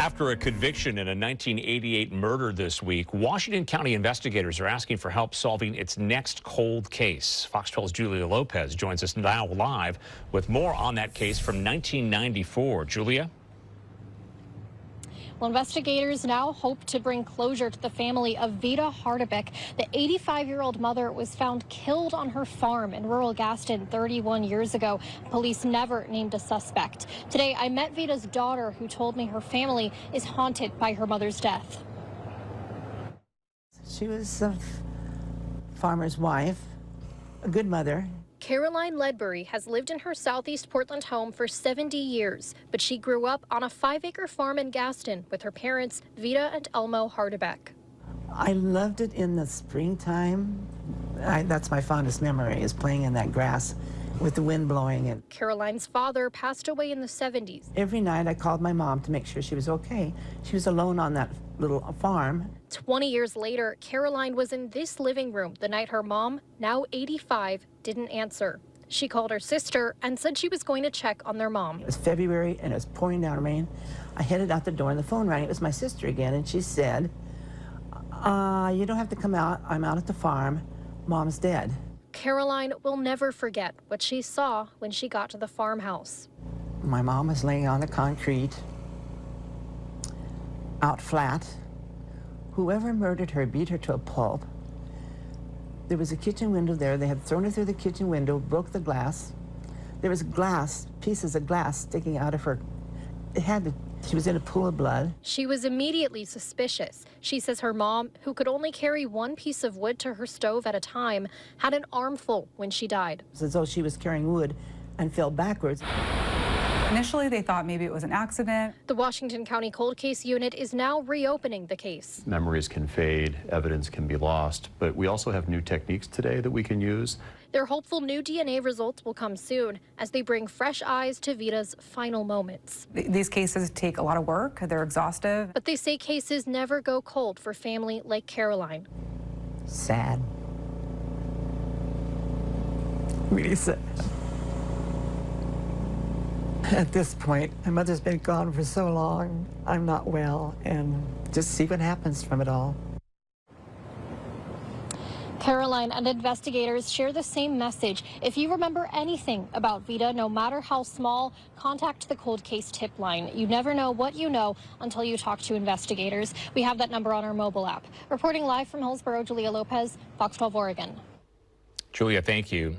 After a conviction in a 1988 murder this week, Washington County investigators are asking for help solving its next cold case. Fox 12's Julia Lopez joins us now live with more on that case from 1994. Julia? Well, investigators now hope to bring closure to the family of Veta Hardebeck. The 85-year-old mother was found killed on her farm in rural Gaston 31 years ago. Police never named a suspect. Today, I met Veta's daughter, who told me her family is haunted by her mother's death. She was a farmer's wife, a good mother. Caroline Ledbury has lived in her southeast Portland home for 70 years, but she grew up on a 5-acre farm in Gaston with her parents, Veta and Elmo Hardebeck. I loved it in the springtime. That's my fondest memory, is playing in that grass with the wind blowing it. Caroline's father passed away in the 70s. Every night I called my mom to make sure she was okay. She was alone on that little farm. 20 years later, Caroline was in this living room the night her mom, now 85, didn't answer. She called her sister and said she was going to check on their mom. It was February and it was pouring down rain. I headed out the door and the phone rang. It was my sister again, and she said, you don't have to come out. I'm out at the farm. Mom's dead. Caroline will never forget what she saw when she got to the farmhouse. My mom was laying on the concrete, out flat. Whoever murdered her beat her to a pulp. There was a kitchen window there. They had thrown her through the kitchen window, broke the glass. There was glass, pieces of glass sticking out of her. She was in a pool of blood. She was immediately suspicious. She says her mom, who could only carry one piece of wood to her stove at a time, had an armful when she died. It's as though she was carrying wood and fell backwards. Initially, they thought maybe it was an accident. The Washington County Cold Case Unit is now reopening the case. Memories can fade, evidence can be lost, but we also have new techniques today that we can use. They're hopeful new DNA results will come soon as they bring fresh eyes to Veta's final moments. These cases take a lot of work. They're exhaustive. But they say cases never go cold for family like Caroline. Sad. Really sad. At this point, my mother's been gone for so long. I'm not well, and just see what happens from it all. Caroline and investigators share the same message. If you remember anything about Veta, no matter how small, contact the cold case tip line. You never know what you know until you talk to investigators. We have that number on our mobile app. Reporting live from Hillsborough, Julia Lopez, Fox 12 Oregon. Julia, thank you.